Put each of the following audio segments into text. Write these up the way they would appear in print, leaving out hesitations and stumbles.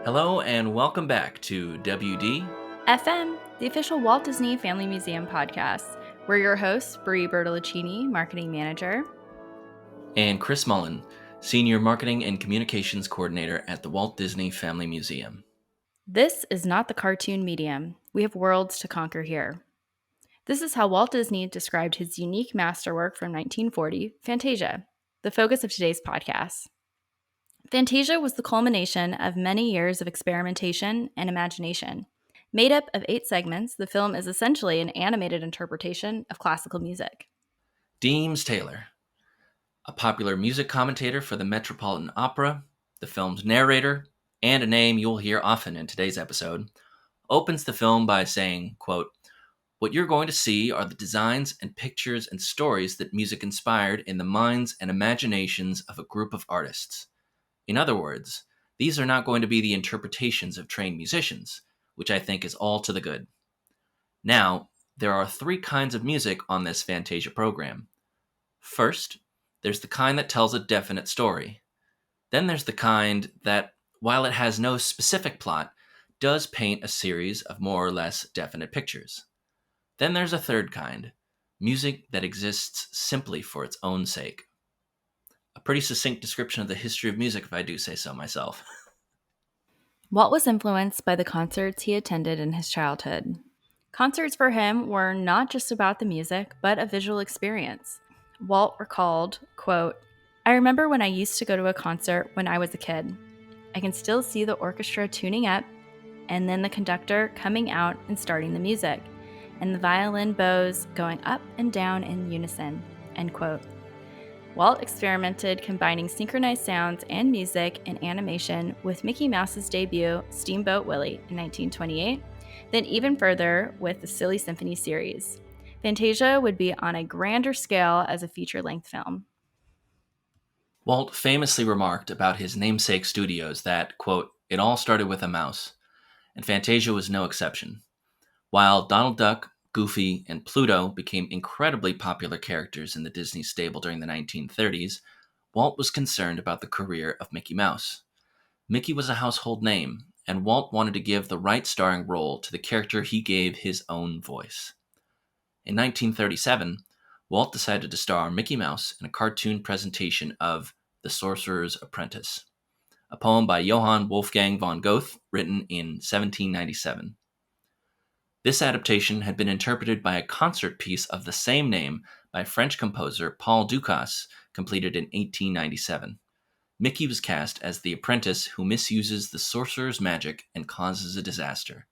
Hello and welcome back to WD. FM, the official Walt Disney Family Museum podcast. We're your hosts, Brie Bertolacini, Marketing Manager. And Chris Mullen, Senior Marketing and Communications Coordinator at the Walt Disney Family Museum. This is not the cartoon medium. We have worlds to conquer here. This is how Walt Disney described his unique masterwork from 1940, Fantasia, the focus of today's podcast. Fantasia was the culmination of many years of experimentation and imagination. Made up of 8 segments, the film is essentially an animated interpretation of classical music. Deems Taylor, a popular music commentator for the Metropolitan Opera, the film's narrator, and a name you'll hear often in today's episode, opens the film by saying, quote, "What you're going to see are the designs and pictures and stories that music inspired in the minds and imaginations of a group of artists. In other words, these are not going to be the interpretations of trained musicians, which I think is all to the good. Now, there are 3 kinds of music on this Fantasia program. First, there's the kind that tells a definite story. Then there's the kind that, while it has no specific plot, does paint a series of more or less definite pictures. Then there's a third kind, music that exists simply for its own sake." A pretty succinct description of the history of music, if I do say so myself. Walt was influenced by the concerts he attended in his childhood. Concerts for him were not just about the music, but a visual experience. Walt recalled, quote, "I remember when I used to go to a concert when I was a kid. I can still see the orchestra tuning up, and then the conductor coming out and starting the music, and the violin bows going up and down in unison," end quote. Walt experimented combining synchronized sounds and music and animation with Mickey Mouse's debut, Steamboat Willie, in 1928, then even further with the Silly Symphony series. Fantasia would be on a grander scale as a feature-length film. Walt famously remarked about his namesake studios that, quote, "It all started with a mouse," and Fantasia was no exception. While Donald Duck, Goofy, and Pluto became incredibly popular characters in the Disney stable during the 1930s, Walt was concerned about the career of Mickey Mouse. Mickey was a household name, and Walt wanted to give the right starring role to the character he gave his own voice. In 1937, Walt decided to star Mickey Mouse in a cartoon presentation of The Sorcerer's Apprentice, a poem by Johann Wolfgang von Goethe written in 1797. This adaptation had been interpreted by a concert piece of the same name by French composer Paul Dukas, completed in 1897. Mickey was cast as the apprentice who misuses the sorcerer's magic and causes a disaster.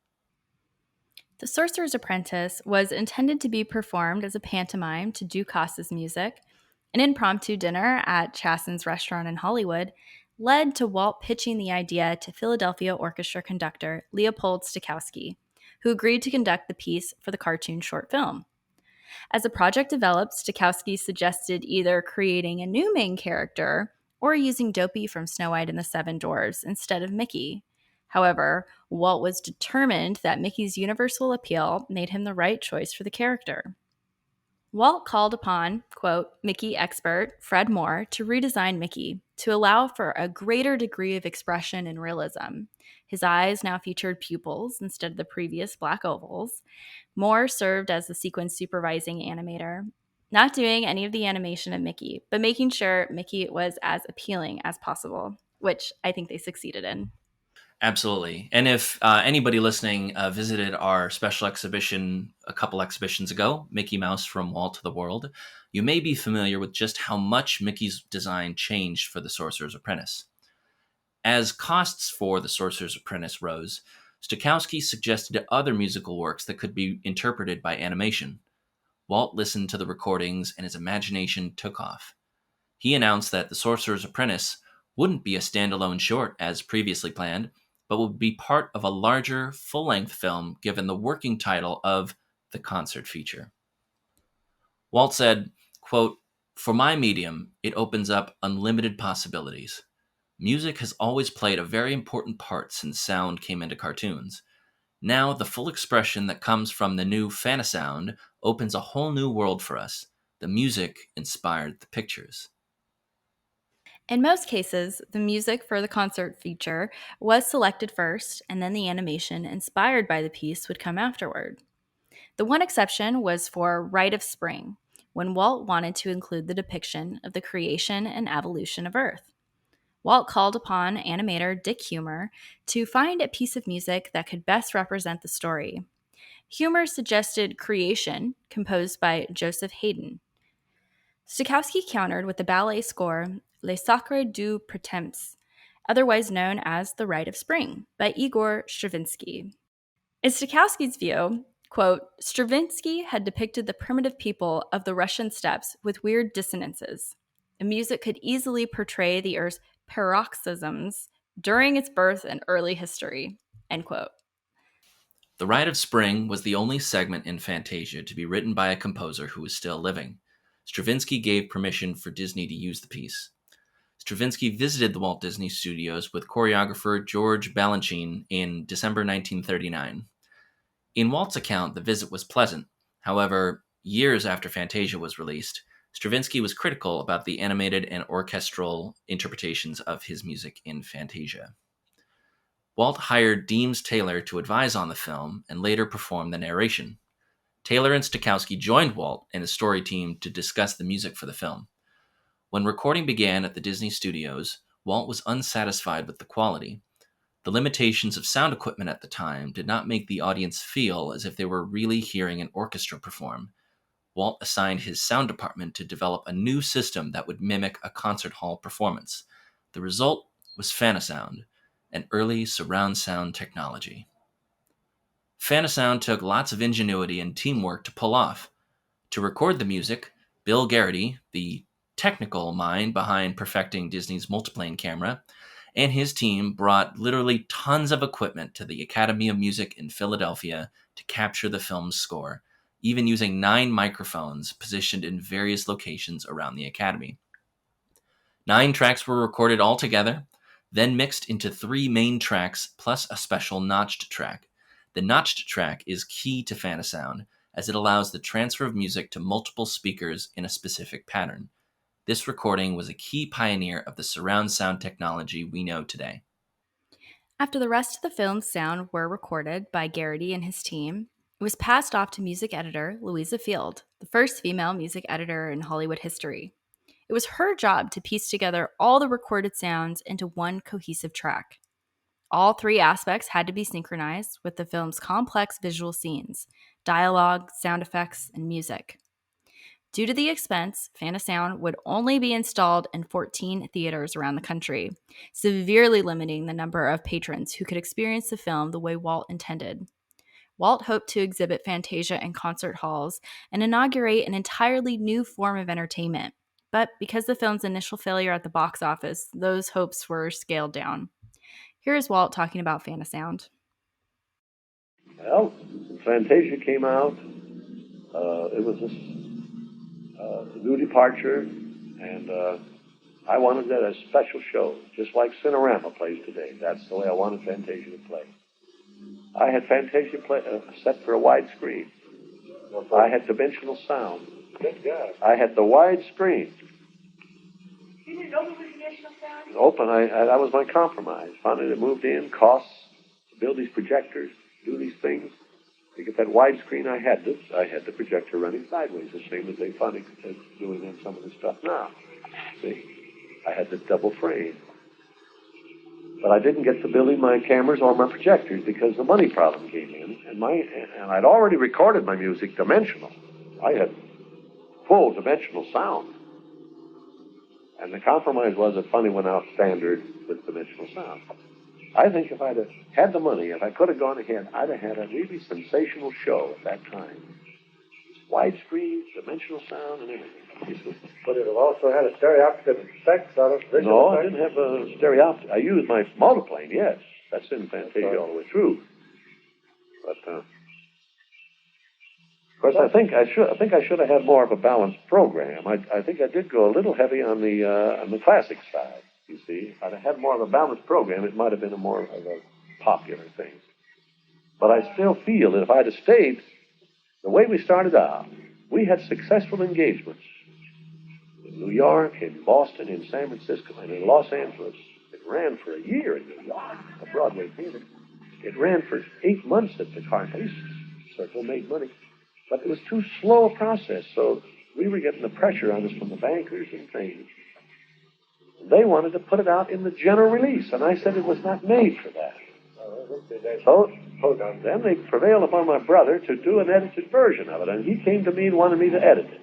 The Sorcerer's Apprentice was intended to be performed as a pantomime to Dukas's music. An impromptu dinner at Chasen's restaurant in Hollywood led to Walt pitching the idea to Philadelphia orchestra conductor Leopold Stokowski, who agreed to conduct the piece for the cartoon short film. As the project developed, Stokowski suggested either creating a new main character or using Dopey from Snow White and the Seven Dwarfs instead of Mickey. However, Walt was determined that Mickey's universal appeal made him the right choice for the character. Walt called upon, quote, Mickey expert Fred Moore to redesign Mickey to allow for a greater degree of expression and realism. His eyes now featured pupils instead of the previous black ovals. Moore served as the sequence supervising animator, not doing any of the animation of Mickey, but making sure Mickey was as appealing as possible, which I think they succeeded in. Absolutely. And if anybody listening visited our special exhibition a couple exhibitions ago, Mickey Mouse from Walt to the World, you may be familiar with just how much Mickey's design changed for The Sorcerer's Apprentice. As costs for The Sorcerer's Apprentice rose, Stokowski suggested other musical works that could be interpreted by animation. Walt listened to the recordings and his imagination took off. He announced that The Sorcerer's Apprentice wouldn't be a standalone short as previously planned, but would be part of a larger, full-length film given the working title of The Concert Feature. Walt said, quote, "For my medium, it opens up unlimited possibilities. Music has always played a very important part since sound came into cartoons. Now the full expression that comes from the new Fantasound opens a whole new world for us. The music inspired the pictures." In most cases, the music for the concert feature was selected first, and then the animation inspired by the piece would come afterward. The one exception was for Rite of Spring, when Walt wanted to include the depiction of the creation and evolution of Earth. Walt called upon animator Dick Huemer to find a piece of music that could best represent the story. Huemer suggested Creation, composed by Joseph Haydn. Stokowski countered with the ballet score Les Sacres du Printemps, otherwise known as The Rite of Spring, by Igor Stravinsky. In Stokowski's view, quote, Stravinsky had depicted the primitive people of the Russian steppes with weird dissonances. The music could easily portray the Earth's paroxysms during its birth and early history, end quote. The Rite of Spring was the only segment in Fantasia to be written by a composer who was still living. Stravinsky gave permission for Disney to use the piece. Stravinsky visited the Walt Disney Studios with choreographer George Balanchine in December 1939. In Walt's account, the visit was pleasant. However, years after Fantasia was released, Stravinsky was critical about the animated and orchestral interpretations of his music in Fantasia. Walt hired Deems Taylor to advise on the film and later perform the narration. Taylor and Stokowski joined Walt and his story team to discuss the music for the film. When recording began at the Disney Studios, Walt was unsatisfied with the quality. The limitations of sound equipment at the time did not make the audience feel as if they were really hearing an orchestra perform. Walt assigned his sound department to develop a new system that would mimic a concert hall performance. The result was Fantasound, an early surround sound technology. Fantasound took lots of ingenuity and teamwork to pull off. To record the music, Bill Garrity, the technical mind behind perfecting Disney's multiplane camera, and his team brought literally tons of equipment to the Academy of Music in Philadelphia to capture the film's score, even using 9 microphones positioned in various locations around the Academy. 9 tracks were recorded all together, then mixed into 3 main tracks plus a special notched track. The notched track is key to Fantasound, as it allows the transfer of music to multiple speakers in a specific pattern. This recording was a key pioneer of the surround sound technology we know today. After the rest of the film's sound were recorded by Garrity and his team, it was passed off to music editor Louisa Field, the first female music editor in Hollywood history. It was her job to piece together all the recorded sounds into one cohesive track. All 3 aspects had to be synchronized with the film's complex visual scenes, dialogue, sound effects, and music. Due to the expense, Fantasound would only be installed in 14 theaters around the country, severely limiting the number of patrons who could experience the film the way Walt intended. Walt hoped to exhibit Fantasia in concert halls and inaugurate an entirely new form of entertainment. But because the film's initial failure at the box office, those hopes were scaled down. Here is Walt talking about Fantasound. Well, Fantasia came out. It was a new departure, and I wanted that as a special show, just like Cinerama plays today. That's the way I wanted Fantasia to play. I had Fantasia set for a widescreen. I had dimensional sound. Good God. I had the widescreen. You didn't open with dimensional sound? Open, that was my compromise. Finally, it moved in, costs, to build these projectors, do these things. To get that widescreen, I had the projector running sideways, the same as they finally doing in some of the stuff now. See, I had the double frame. But I didn't get to building my cameras or my projectors because the money problem came in, and I'd already recorded my music dimensional. I had full dimensional sound. And the compromise was that Funny went out standard with dimensional sound. I think if I'd have had the money, if I could have gone ahead, I'd have had a really sensational show at that time. Widescreen, dimensional sound, and everything. But it also had a stereoptic effect on it. No, I didn't have a stereoptic. I used my multiplane, yes. That's in Fantasia all the way through. But, of course, I think I should have had more of a balanced program. I think I did go a little heavy on the classic side. You see, if I'd have had more of a balanced program, it might have been more of a popular thing. But I still feel that if I'd have stayed the way we started out, we had successful engagements. New York, in Boston, in San Francisco, and in Los Angeles. It ran for a year in New York, a Broadway theater. It ran for 8 months at the Carthays Circle, made money. But it was too slow a process, so we were getting the pressure on us from the bankers and things. They wanted to put it out in the general release, and I said it was not made for that. So then they prevailed upon my brother to do an edited version of it, and he came to me and wanted me to edit it.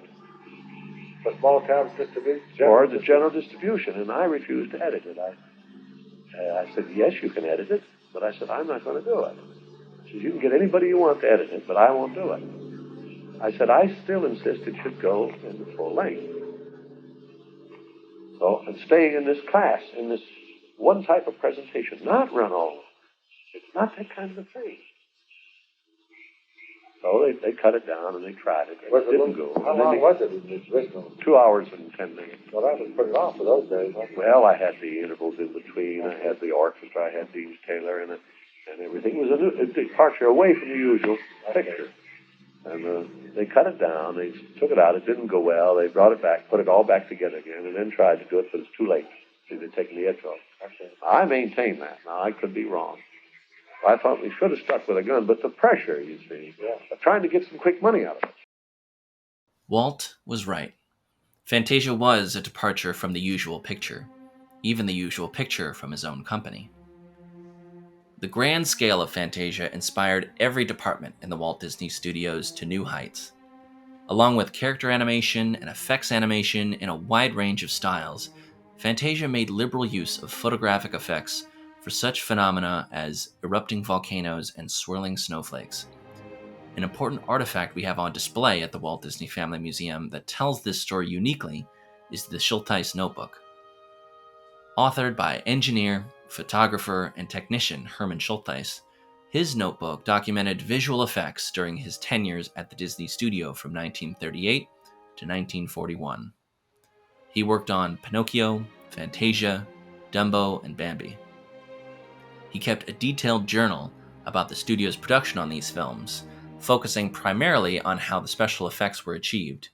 For small towns distribution? For the general distribution, and I refused to edit it. I said, yes, you can edit it, but I said, I'm not going to do it. He says, you can get anybody you want to edit it, but I won't do it. I said, I still insist it should go in the full length. So, and stay in this class, in this one type of presentation, not run all. It's not that kind of a thing. So they cut it down and they tried it. It didn't go. How long was it in its original? 2 hours and 10 minutes. Well, that was pretty long for those days. Well, I had the intervals in between. I had the orchestra. I had Dean Taylor in it, and everything. It was a departure away from the usual picture. And they cut it down. They took it out. It didn't go well. They brought it back, put it all back together again, and then tried to do it, but it's too late. See, they'd taken the edge off. Okay. I maintain that. Now, I could be wrong. I thought we should have stuck with a gun, but the pressure, you see, of trying to get some quick money out of it. Walt was right. Fantasia was a departure from the usual picture, even the usual picture from his own company. The grand scale of Fantasia inspired every department in the Walt Disney Studios to new heights. Along with character animation and effects animation in a wide range of styles, Fantasia made liberal use of photographic effects for such phenomena as erupting volcanoes and swirling snowflakes. An important artifact we have on display at the Walt Disney Family Museum that tells this story uniquely is the Schultheiss Notebook. Authored by engineer, photographer, and technician Herman Schultheiss, his notebook documented visual effects during his tenures at the Disney Studio from 1938 to 1941. He worked on Pinocchio, Fantasia, Dumbo, and Bambi. He kept a detailed journal about the studio's production on these films, focusing primarily on how the special effects were achieved.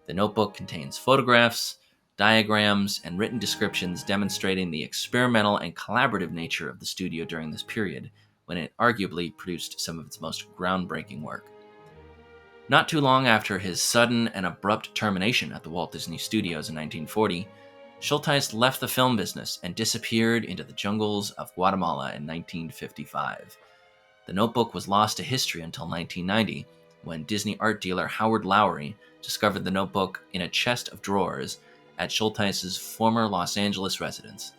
The notebook contains photographs, diagrams, and written descriptions demonstrating the experimental and collaborative nature of the studio during this period, when it arguably produced some of its most groundbreaking work. Not too long after his sudden and abrupt termination at the Walt Disney Studios in 1940, Schultheiss left the film business and disappeared into the jungles of Guatemala in 1955. The notebook was lost to history until 1990, when Disney art dealer Howard Lowry discovered the notebook in a chest of drawers at Schultheiss's former Los Angeles residence.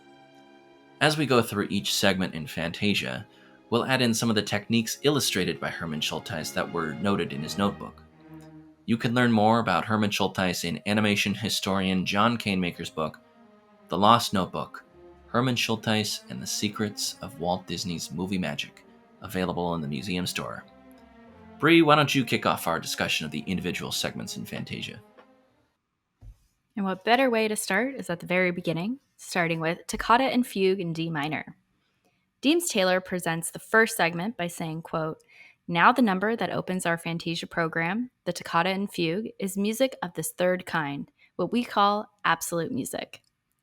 As we go through each segment in Fantasia, we'll add in some of the techniques illustrated by Herman Schultheiss that were noted in his notebook. You can learn more about Herman Schultheiss in animation historian John Canemaker's book, The Lost Notebook, Herman Schultheiss and the Secrets of Walt Disney's Movie Magic, available in the museum store. Bree, why don't you kick off our discussion of the individual segments in Fantasia? And what better way to start is at the very beginning, starting with Toccata and Fugue in D minor. Deems Taylor presents the first segment by saying, quote, "Now the number that opens our Fantasia program, the Toccata and Fugue, is music of this third kind, what we call absolute music.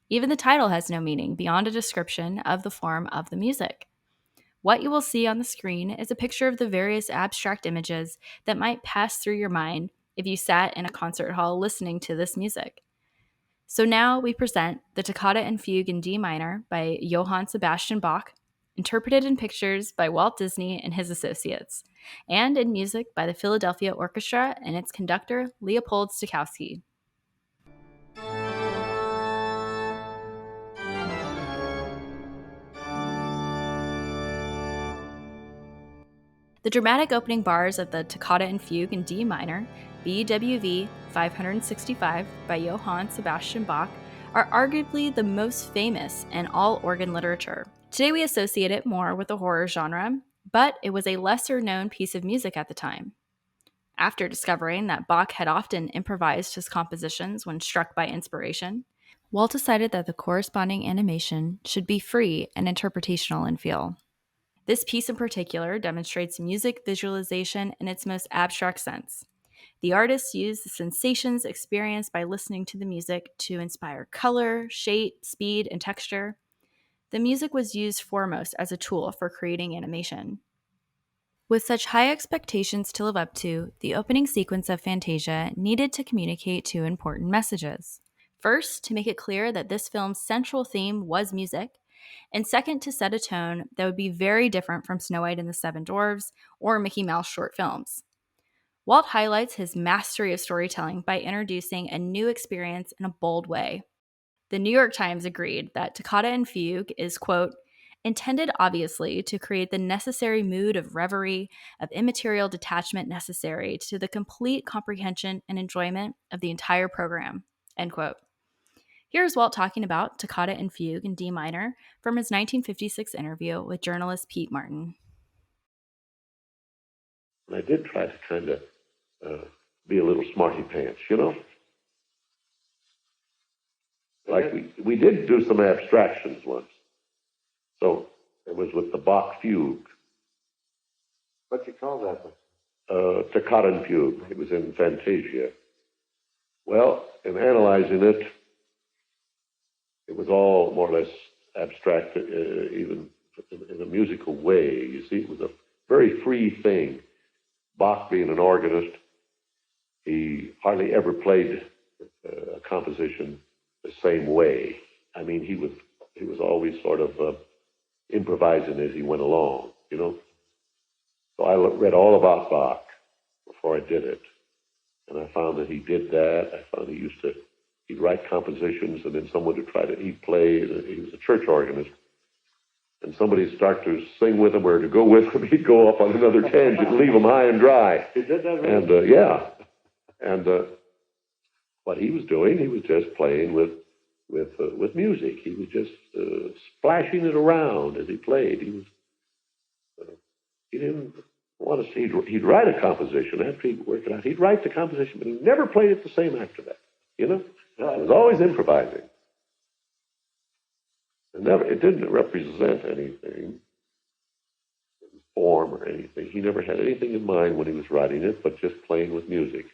Even the title has no meaning beyond a description of the form of the music. What you will see on the screen is a picture of the various abstract images that might pass through your mind if you sat in a concert hall listening to this music. So now we present the Toccata and Fugue in D minor by Johann Sebastian Bach, interpreted in pictures by Walt Disney and his associates, and in music by the Philadelphia Orchestra and its conductor, Leopold Stokowski." The dramatic opening bars of the Toccata and Fugue in D minor, BWV 565 by Johann Sebastian Bach, are arguably the most famous in all organ literature. Today we associate it more with the horror genre, but it was a lesser-known piece of music at the time. After discovering that Bach had often improvised his compositions when struck by inspiration, Walt decided that the corresponding animation should be free and interpretational in feel. This piece in particular demonstrates music visualization in its most abstract sense. The artists used the sensations experienced by listening to the music to inspire color, shape, speed, and texture. The music was used foremost as a tool for creating animation. With such high expectations to live up to, the opening sequence of Fantasia needed to communicate two important messages. First, to make it clear that this film's central theme was music, and second, to set a tone that would be very different from Snow White and the Seven Dwarfs or Mickey Mouse short films. Walt highlights his mastery of storytelling by introducing a new experience in a bold way. The New York Times agreed that Toccata and Fugue is, quote, intended obviously to create the necessary mood of reverie, of immaterial detachment necessary to the complete comprehension and enjoyment of the entire program, end quote. Here's Walt talking about Toccata and Fugue in D minor from his 1956 interview with journalist Pete Martin. I did try to kind of be a little smarty pants, you know? Like we did do some abstractions once. So it was with the Bach fugue. What you call that one? Toccata and Fugue. It was in Fantasia. Well, in analyzing it, it was all more or less abstract, even in a musical way. You see, it was a very free thing. Bach being an organist, he hardly ever played a composition the same way. I mean, he was always sort of improvising as he went along, you know. So I read all about Bach before I did it, and I found that he did that. I found he'd write compositions, and then someone would he'd play. He was a church organist, and somebody'd start to sing with him or to go with him. He'd go off on another tangent and leave him high and dry. He did that, really? And yeah, and what he was doing, he was just playing with music. He was just splashing it around as he played. He didn't want to see. He'd write a composition after he'd work it out. He'd write the composition, but he never played it the same after that. You know, he was always improvising. And it didn't represent anything, form or anything. He never had anything in mind when he was writing it, but just playing with music.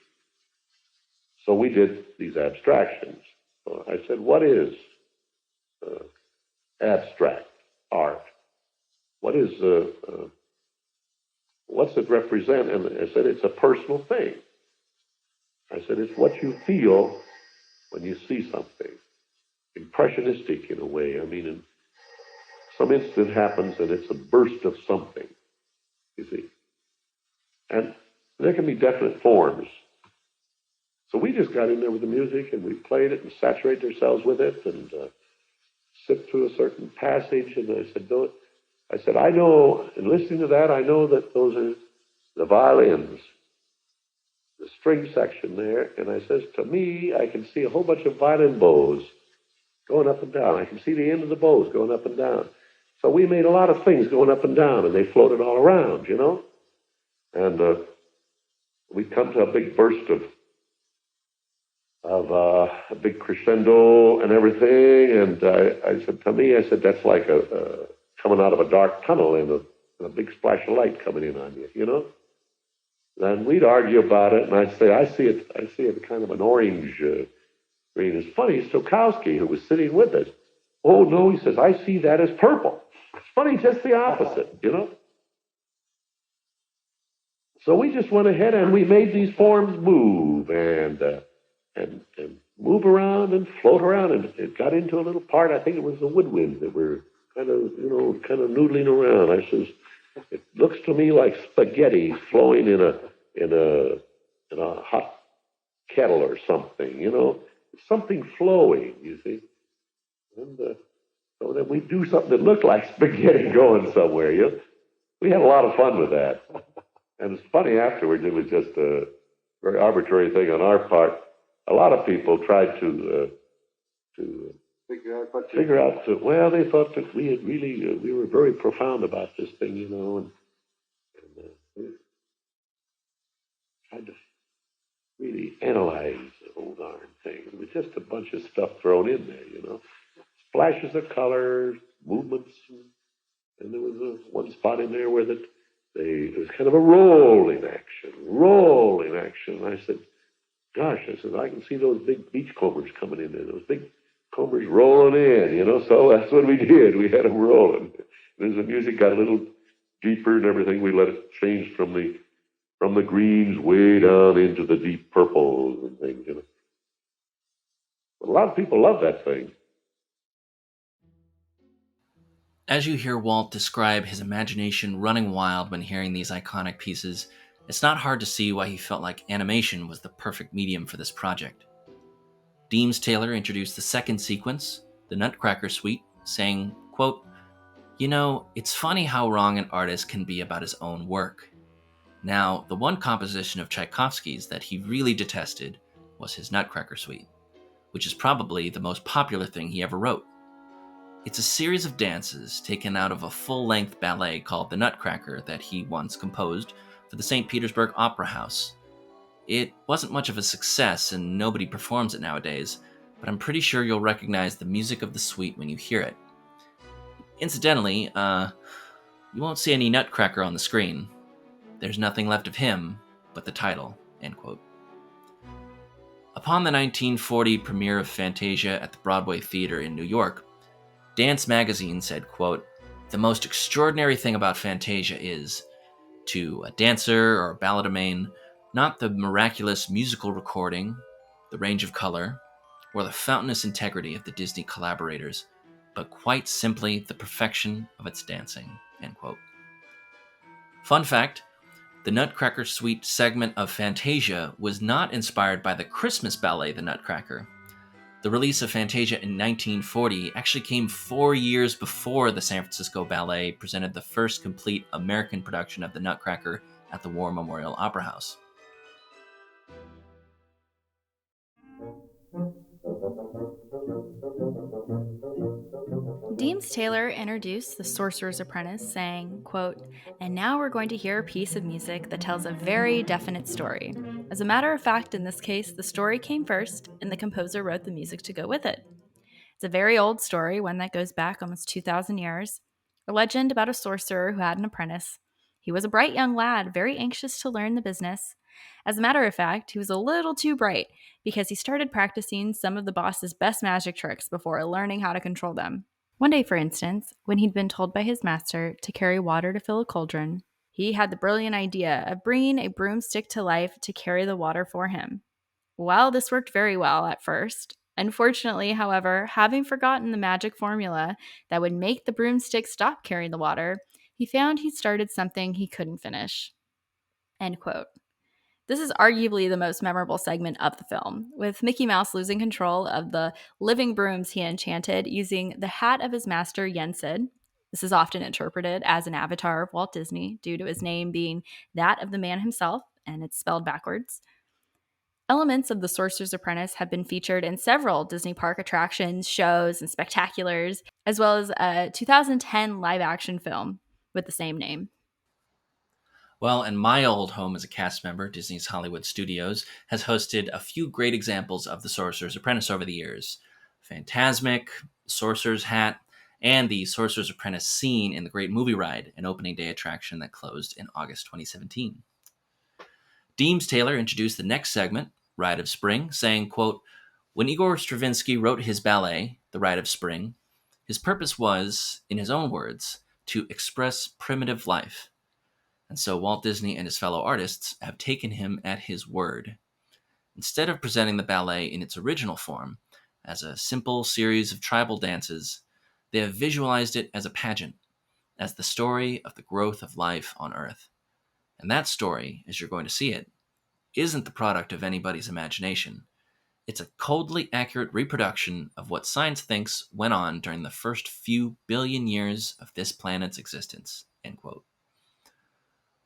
So we did these abstractions. I said, what is abstract art? What's it represent? And I said, it's a personal thing. I said, it's what you feel when you see something. Impressionistic in a way. I mean, some instant happens and it's a burst of something, you see. And there can be definite forms. So we just got in there with the music and we played it and saturated ourselves with it and sipped through a certain passage. And I said, I know, in listening to that, I know that those are the violins, the string section there. And I says, to me, I can see a whole bunch of violin bows going up and down. I can see the end of the bows going up and down. So we made a lot of things going up and down, and they floated all around, you know. And we come to a big burst of a big crescendo and everything. And I said, to me, that's like coming out of a dark tunnel and a big splash of light coming in on you, you know. And we'd argue about it, and I'd say, I see it kind of an orange green. It's funny, Stokowski, who was sitting with us, oh no, he says, I see that as purple. It's funny, just the opposite, you know. So we just went ahead and we made these forms move and move around and float around, and it got into a little part. I think it was the woodwinds that were kind of noodling around. I says, it looks to me like spaghetti flowing in a hot kettle or something, you know, something flowing, you see. And so then we do something that looked like spaghetti going somewhere. You know? We had a lot of fun with that. And it's funny afterwards, it was just a very arbitrary thing on our part. A lot of people tried to figure out that, well, they thought that we had really, we were very profound about this thing, you know, and we tried to really analyze the whole darn thing. It was just a bunch of stuff thrown in there, you know. Flashes of color, movements, and there was one spot in there where it was kind of a rolling action. And I said, gosh, I can see those big beachcombers coming in there, those big combers rolling in, so that's what we did. We had them rolling. And as the music got a little deeper and everything, we let it change from the greens way down into the deep purples and things. But a lot of people love that thing. As you hear Walt describe his imagination running wild when hearing these iconic pieces, it's not hard to see why he felt like animation was the perfect medium for this project. Deems Taylor introduced the second sequence, the Nutcracker Suite, saying, quote, it's funny how wrong an artist can be about his own work. Now, the one composition of Tchaikovsky's that he really detested was his Nutcracker Suite, which is probably the most popular thing he ever wrote. It's a series of dances taken out of a full-length ballet called The Nutcracker that he once composed for the St. Petersburg Opera House. It wasn't much of a success and nobody performs it nowadays, but I'm pretty sure you'll recognize the music of the suite when you hear it. Incidentally, you won't see any Nutcracker on the screen. There's nothing left of him but the title, end quote. Upon the 1940 premiere of Fantasia at the Broadway Theater in New York, Dance Magazine said, quote, the most extraordinary thing about Fantasia is, to a dancer or a ballademain, not the miraculous musical recording, the range of color, or the fountainous integrity of the Disney collaborators, but quite simply the perfection of its dancing, end quote. Fun fact, the Nutcracker Suite segment of Fantasia was not inspired by the Christmas ballet The Nutcracker. The release of Fantasia in 1940 actually came 4 years before the San Francisco Ballet presented the first complete American production of The Nutcracker at the War Memorial Opera House. Deems Taylor introduced The Sorcerer's Apprentice, saying, quote, and now we're going to hear a piece of music that tells a very definite story. As a matter of fact, in this case, the story came first, and the composer wrote the music to go with it. It's a very old story, one that goes back almost 2,000 years. A legend about a sorcerer who had an apprentice. He was a bright young lad, very anxious to learn the business. As a matter of fact, he was a little too bright because he started practicing some of the boss's best magic tricks before learning how to control them. One day, for instance, when he'd been told by his master to carry water to fill a cauldron, he had the brilliant idea of bringing a broomstick to life to carry the water for him. Well, this worked very well at first. Unfortunately, however, having forgotten the magic formula that would make the broomstick stop carrying the water, he found he'd started something he couldn't finish. End quote. This is arguably the most memorable segment of the film, with Mickey Mouse losing control of the living brooms he enchanted using the hat of his master Yensid. This is often interpreted as an avatar of Walt Disney due to his name being that of the man himself, and it's spelled backwards. Elements of The Sorcerer's Apprentice have been featured in several Disney park attractions, shows, and spectaculars, as well as a 2010 live-action film with the same name. Well, and my old home as a cast member, Disney's Hollywood Studios, has hosted a few great examples of The Sorcerer's Apprentice over the years. Fantasmic, Sorcerer's Hat, and the Sorcerer's Apprentice scene in The Great Movie Ride, an opening day attraction that closed in August 2017. Deems Taylor introduced the next segment, Ride of Spring, saying, quote, when Igor Stravinsky wrote his ballet, The Ride of Spring, his purpose was, in his own words, to express primitive life. And so Walt Disney and his fellow artists have taken him at his word. Instead of presenting the ballet in its original form, as a simple series of tribal dances, they have visualized it as a pageant, as the story of the growth of life on Earth. And that story, as you're going to see it, isn't the product of anybody's imagination. It's a coldly accurate reproduction of what science thinks went on during the first few billion years of this planet's existence, end quote.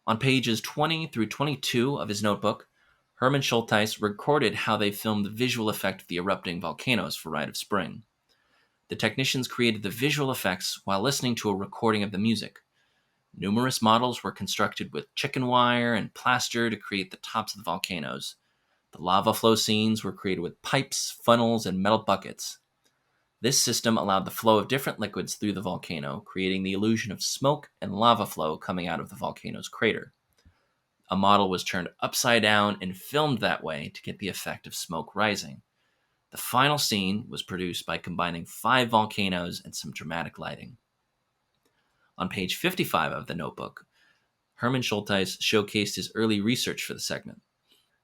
On pages 20 through 22 of his notebook, Herman Schultheis recorded how they filmed the visual effect of the erupting volcanoes for Rite of Spring. The technicians created the visual effects while listening to a recording of the music. Numerous models were constructed with chicken wire and plaster to create the tops of the volcanoes. The lava flow scenes were created with pipes, funnels, and metal buckets. This system allowed the flow of different liquids through the volcano, creating the illusion of smoke and lava flow coming out of the volcano's crater. A model was turned upside down and filmed that way to get the effect of smoke rising. The final scene was produced by combining 5 volcanoes and some dramatic lighting. On page 55 of the notebook, Hermann Schultheis showcased his early research for the segment.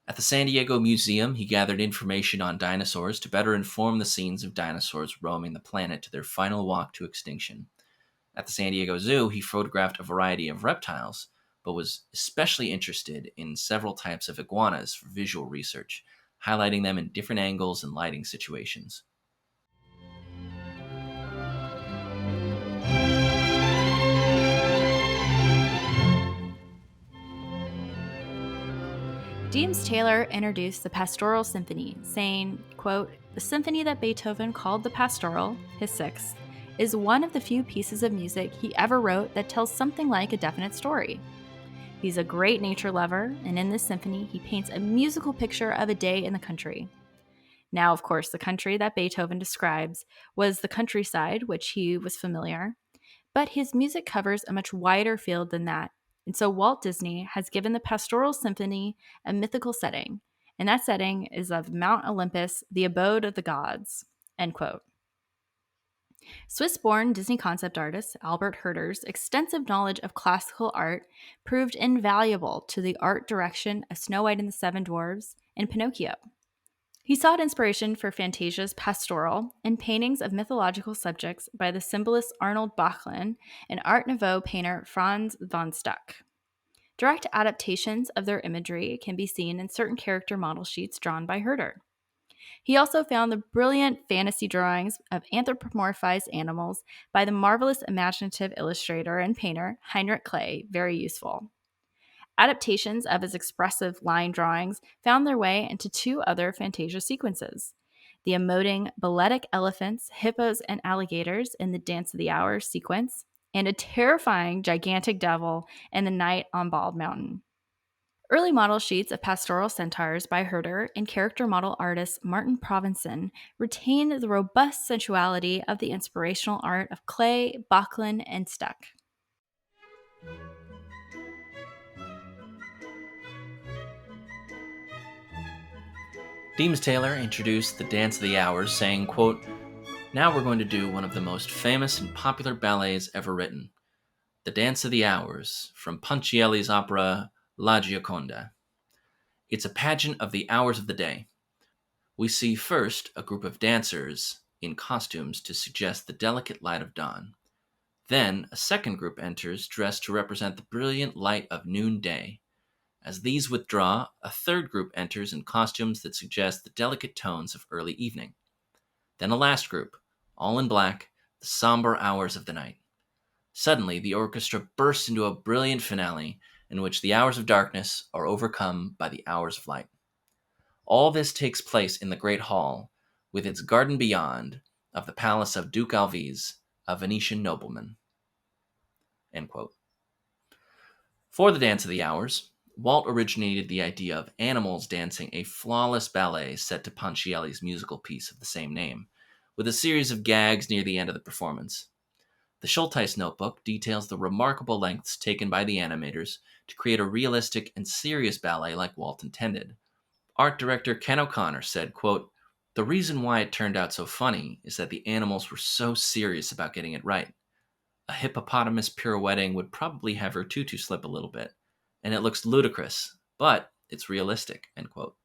At the San Diego Museum, he gathered information on dinosaurs to better inform the scenes of dinosaurs roaming the planet to their final walk to extinction. At the San Diego Zoo, he photographed a variety of reptiles, but was especially interested in several types of iguanas for visual research, highlighting them in different angles and lighting situations. James Taylor introduced the Pastoral Symphony, saying, quote, "The symphony that Beethoven called the Pastoral, his sixth, is one of the few pieces of music he ever wrote that tells something like a definite story. He's a great nature lover, and in this symphony, he paints a musical picture of a day in the country." Now, of course, the country that Beethoven describes was the countryside, which he was familiar, but his music covers a much wider field than that. And so Walt Disney has given the Pastoral Symphony a mythical setting, and that setting is of Mount Olympus, the abode of the gods, end quote. Swiss-born Disney concept artist Albert Herder's extensive knowledge of classical art proved invaluable to the art direction of Snow White and the Seven Dwarfs and Pinocchio. He sought inspiration for Fantasia's pastoral in paintings of mythological subjects by the symbolist Arnold Böcklin and Art Nouveau painter Franz von Stuck. Direct adaptations of their imagery can be seen in certain character model sheets drawn by Herder. He also found the brilliant fantasy drawings of anthropomorphized animals by the marvelous imaginative illustrator and painter Heinrich Kley very useful. Adaptations of his expressive line drawings found their way into 2 other Fantasia sequences: the emoting balletic elephants, hippos, and alligators in the Dance of the Hours sequence, and a terrifying gigantic devil in the Night on Bald Mountain. Early model sheets of pastoral centaurs by Herder and character model artist Martin Provenson retain the robust sensuality of the inspirational art of Kley, Böcklin, and Stuck. James Taylor introduced the Dance of the Hours, saying, quote, "Now we're going to do one of the most famous and popular ballets ever written, the Dance of the Hours, from Punchinelli's opera La Gioconda. It's a pageant of the hours of the day. We see first a group of dancers in costumes to suggest the delicate light of dawn. Then a second group enters dressed to represent the brilliant light of noonday. As these withdraw, a third group enters in costumes that suggest the delicate tones of early evening. Then a last group, all in black, the somber hours of the night. Suddenly, the orchestra bursts into a brilliant finale in which the hours of darkness are overcome by the hours of light. All this takes place in the Great Hall, with its garden beyond, of the palace of Duke Alvise, a Venetian nobleman." End quote. For the Dance of the Hours, Walt originated the idea of animals dancing a flawless ballet set to Punchinelli's musical piece of the same name, with a series of gags near the end of the performance. The Schultheis notebook details the remarkable lengths taken by the animators to create a realistic and serious ballet like Walt intended. Art director Ken O'Connor said, quote, "The reason why it turned out so funny is that the animals were so serious about getting it right. A hippopotamus pirouetting would probably have her tutu slip a little bit, and it looks ludicrous, but it's realistic," end quote.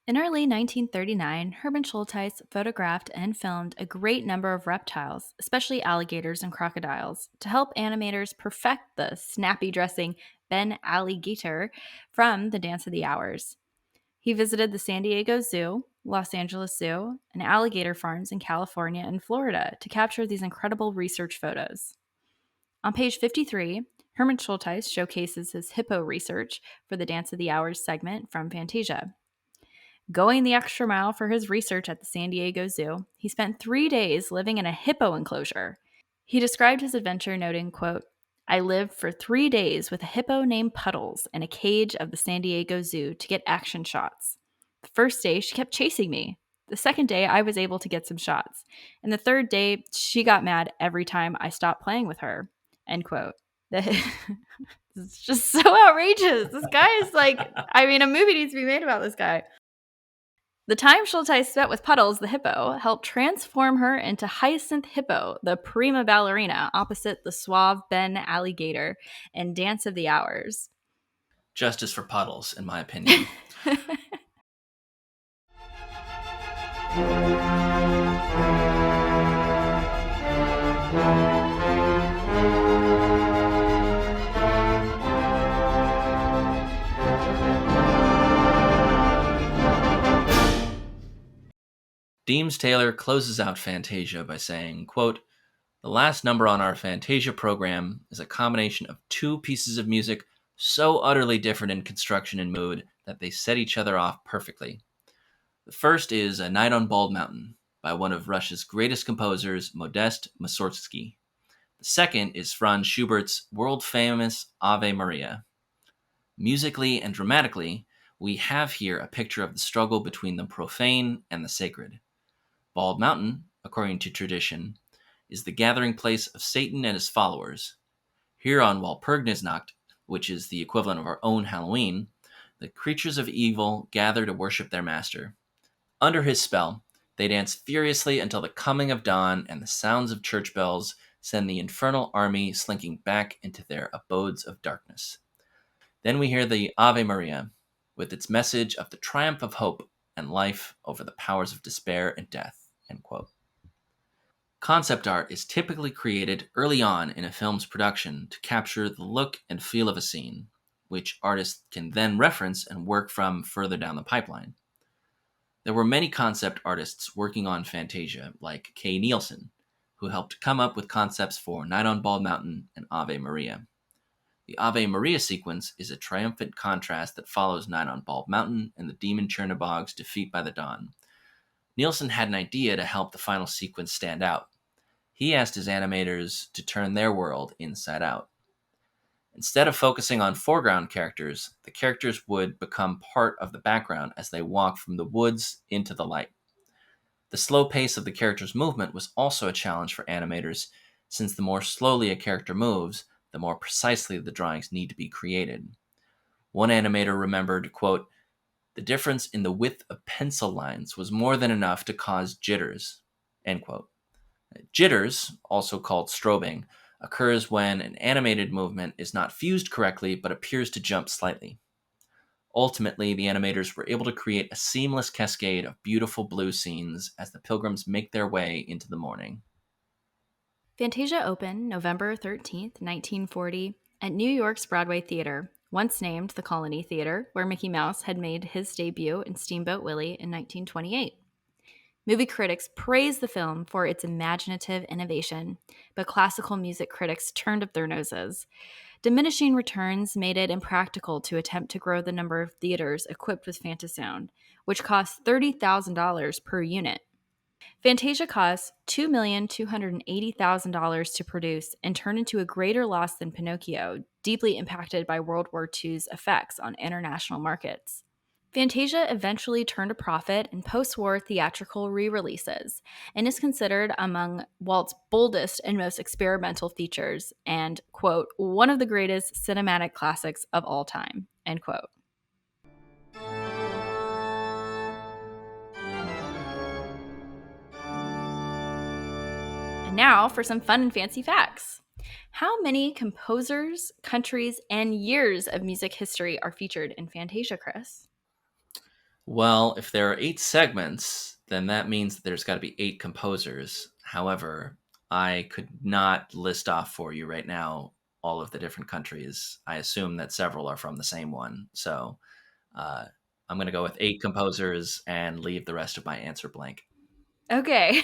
In early 1939, Hermann Schultheis photographed and filmed a great number of reptiles, especially alligators and crocodiles, to help animators perfect the snappy dressing Ben Alligator from the Dance of the Hours. He visited the San Diego Zoo, Los Angeles Zoo, and alligator farms in California and Florida to capture these incredible research photos. On page 53, Hermann Schultheis showcases his hippo research for the Dance of the Hours segment from Fantasia. Going the extra mile for his research at the San Diego Zoo, he spent 3 days living in a hippo enclosure. He described his adventure noting, quote, "I lived for 3 days with a hippo named Puddles in a cage of the San Diego Zoo to get action shots. The first day she kept chasing me. The second day, I was able to get some shots. And the third day, she got mad every time I stopped playing with her. End quote. It's just so outrageous. This guy is like, I mean, a movie needs to be made about this guy. The time Schulteis spent with Puddles, the hippo, helped transform her into Hyacinth Hippo, the prima ballerina, opposite the suave Ben Alligator in Dance of the Hours. Justice for Puddles, in my opinion. Deems Taylor closes out Fantasia by saying, quote, "The last number on our Fantasia program is a combination of two pieces of music so utterly different in construction and mood that they set each other off perfectly. The first is A Night on Bald Mountain by one of Russia's greatest composers, Modest Mussorgsky. The second is Franz Schubert's world-famous Ave Maria. Musically and dramatically, we have here a picture of the struggle between the profane and the sacred. Bald Mountain, according to tradition, is the gathering place of Satan and his followers. Here on Walpurgisnacht, which is the equivalent of our own Halloween, the creatures of evil gather to worship their master. Under his spell, they dance furiously until the coming of dawn, and the sounds of church bells send the infernal army slinking back into their abodes of darkness. Then we hear the Ave Maria, with its message of the triumph of hope and life over the powers of despair and death." End quote. Concept art is typically created early on in a film's production to capture the look and feel of a scene, which artists can then reference and work from further down the pipeline. There were many concept artists working on Fantasia, like Kay Nielsen, who helped come up with concepts for Night on Bald Mountain and Ave Maria. The Ave Maria sequence is a triumphant contrast that follows Night on Bald Mountain and the demon Chernobog's defeat by the dawn. Nielsen had an idea to help the final sequence stand out. He asked his animators to turn their world inside out. Instead of focusing on foreground characters, the characters would become part of the background as they walk from the woods into the light. The slow pace of the character's movement was also a challenge for animators, since the more slowly a character moves, the more precisely the drawings need to be created. One animator remembered, quote, "The difference in the width of pencil lines was more than enough to cause jitters." End quote. Jitters, also called strobing, occurs when an animated movement is not fused correctly but appears to jump slightly. Ultimately, the animators were able to create a seamless cascade of beautiful blue scenes as the pilgrims make their way into the morning. Fantasia opened November 13th, 1940, at New York's Broadway Theater, once named the Colony Theater, where Mickey Mouse had made his debut in Steamboat Willie in 1928. Movie critics praised the film for its imaginative innovation, but classical music critics turned up their noses. Diminishing returns made it impractical to attempt to grow the number of theaters equipped with Fantasound, which cost $30,000 per unit. Fantasia cost $2,280,000 to produce and turned into a greater loss than Pinocchio, deeply impacted by World War II's effects on international markets. Fantasia eventually turned a profit in post-war theatrical re-releases and is considered among Walt's boldest and most experimental features and, quote, "one of the greatest cinematic classics of all time," end quote. And now for some fun and fancy facts. How many composers, countries, and years of music history are featured in Fantasia, Chris? Well, if there are 8 segments, then that means that there's got to be 8 composers. However, I could not list off for you right now all of the different countries. I assume that several are from the same one. So I'm going to go with 8 composers and leave the rest of my answer blank. Okay.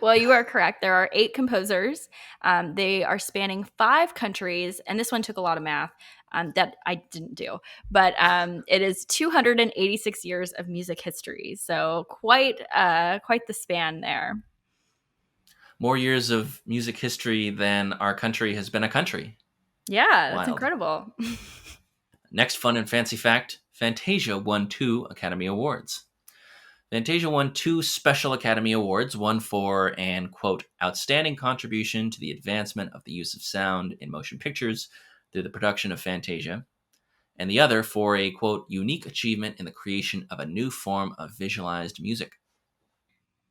Well, you are correct. There are 8 composers. They are spanning 5 countries, and this one took a lot of math that I didn't do. But it is 286 years of music history, so quite the span there. More years of music history than our country has been a country. Yeah, that's incredible. Next fun and fancy fact, Fantasia won 2 Academy Awards. Fantasia won 2 Special Academy Awards, one for an, quote, outstanding contribution to the advancement of the use of sound in motion pictures through the production of Fantasia, and the other for a, quote, unique achievement in the creation of a new form of visualized music.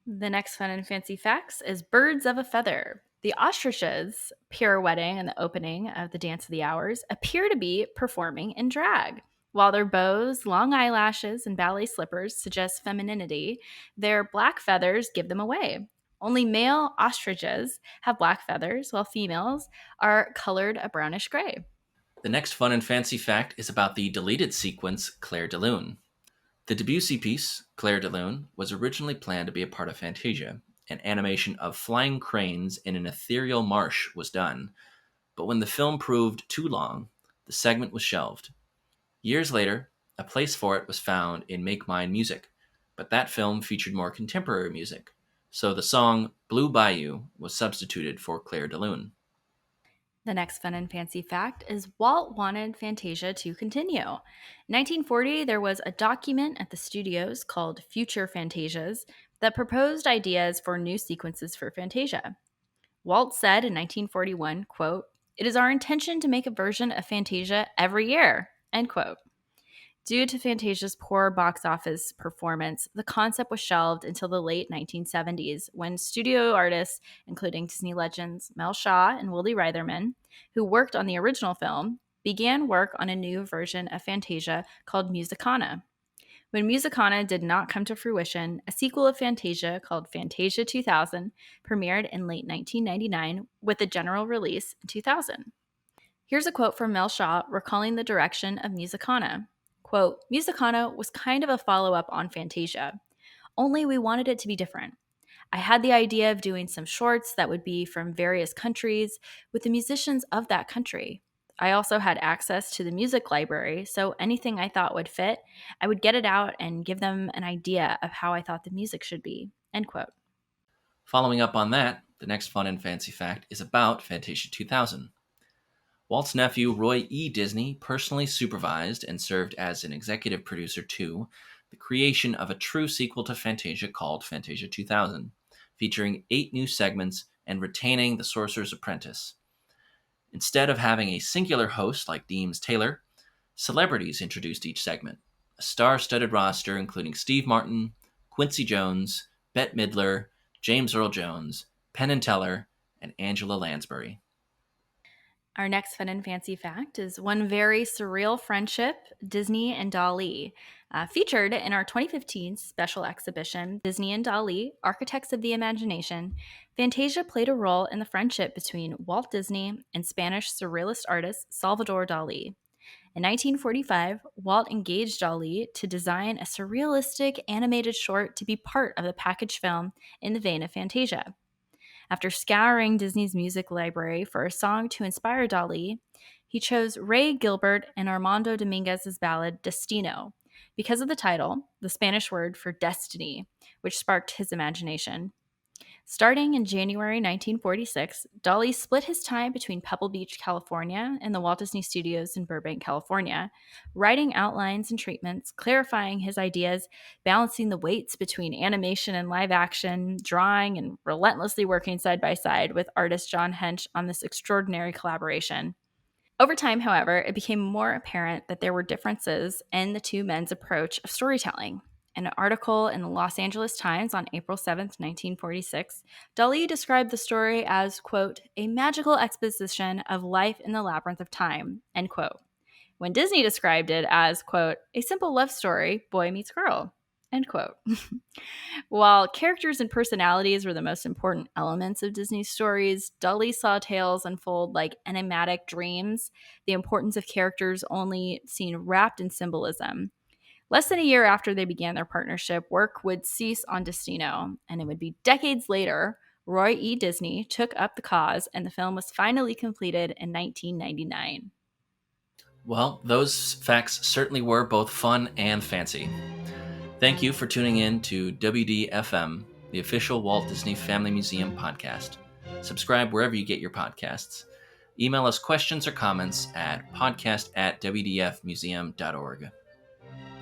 The next fun and fancy facts is birds of a feather. The ostriches, pirouetting in the opening of the Dance of the Hours, appear to be performing in drag. While their bows, long eyelashes, and ballet slippers suggest femininity, their black feathers give them away. Only male ostriches have black feathers, while females are colored a brownish gray. The next fun and fancy fact is about the deleted sequence Clair de Lune. The Debussy piece, Clair de Lune, was originally planned to be a part of Fantasia. An animation of flying cranes in an ethereal marsh was done, but when the film proved too long, the segment was shelved. Years later, a place for it was found in Make Mine Music, but that film featured more contemporary music, so the song Blue Bayou was substituted for Clair de Lune. The next fun and fancy fact is Walt wanted Fantasia to continue. In 1940, there was a document at the studios called Future Fantasias that proposed ideas for new sequences for Fantasia. Walt said in 1941, quote, "It is our intention to make a version of Fantasia every year," end quote. Due to Fantasia's poor box office performance, the concept was shelved until the late 1970s when studio artists, including Disney legends Mel Shaw and Willie Reitherman, who worked on the original film, began work on a new version of Fantasia called Musicana. When Musicana did not come to fruition, a sequel of Fantasia called Fantasia 2000 premiered in late 1999 with a general release in 2000. Here's a quote from Mel Shaw recalling the direction of Musicana. Quote, "Musicana was kind of a follow-up on Fantasia, only we wanted it to be different. I had the idea of doing some shorts that would be from various countries with the musicians of that country. I also had access to the music library, so anything I thought would fit, I would get it out and give them an idea of how I thought the music should be." End quote. Following up on that, the next fun and fancy fact is about Fantasia 2000. Walt's nephew, Roy E. Disney, personally supervised and served as an executive producer to the creation of a true sequel to Fantasia called Fantasia 2000, featuring 8 new segments and retaining the Sorcerer's Apprentice. Instead of having a singular host like Deems Taylor, celebrities introduced each segment. A star-studded roster including Steve Martin, Quincy Jones, Bette Midler, James Earl Jones, Penn and Teller, and Angela Lansbury. Our next fun and fancy fact is one very surreal friendship, Disney and Dali. Featured in our 2015 special exhibition, Disney and Dali, Architects of the Imagination, Fantasia played a role in the friendship between Walt Disney and Spanish surrealist artist Salvador Dali. In 1945, Walt engaged Dali to design a surrealistic animated short to be part of the package film in the vein of Fantasia. After scouring Disney's music library for a song to inspire Dali, he chose Ray Gilbert and Armando Dominguez's ballad Destino because of the title, the Spanish word for destiny, which sparked his imagination. Starting in January 1946, Dali split his time between Pebble Beach, California, and the Walt Disney Studios in Burbank, California, writing outlines and treatments, clarifying his ideas, balancing the weights between animation and live action, drawing, and relentlessly working side by side with artist John Hench on this extraordinary collaboration. Over time, however, it became more apparent that there were differences in the two men's approach of storytelling. In an article in the Los Angeles Times on April 7, 1946, Dali described the story as, quote, "a magical exposition of life in the labyrinth of time," end quote. When Disney described it as, quote, "a simple love story, boy meets girl," end quote. While characters and personalities were the most important elements of Disney's stories, Dali saw tales unfold like enigmatic dreams, the importance of characters only seen wrapped in symbolism. Less than a year after they began their partnership, work would cease on Destino, and it would be decades later Roy E. Disney took up the cause, and the film was finally completed in 1999. Well, those facts certainly were both fun and fancy. Thank you for tuning in to WDFM, the official Walt Disney Family Museum podcast. Subscribe wherever you get your podcasts. Email us questions or comments at podcast@wdfmuseum.org.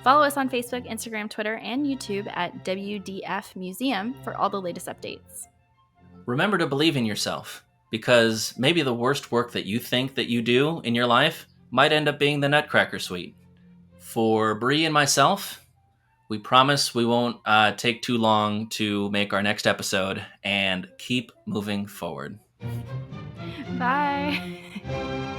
Follow us on Facebook, Instagram, Twitter, and YouTube at WDF Museum for all the latest updates. Remember to believe in yourself, because maybe the worst work that you think that you do in your life might end up being the Nutcracker Suite. For Bree and myself, we promise we won't take too long to make our next episode, and keep moving forward. Bye.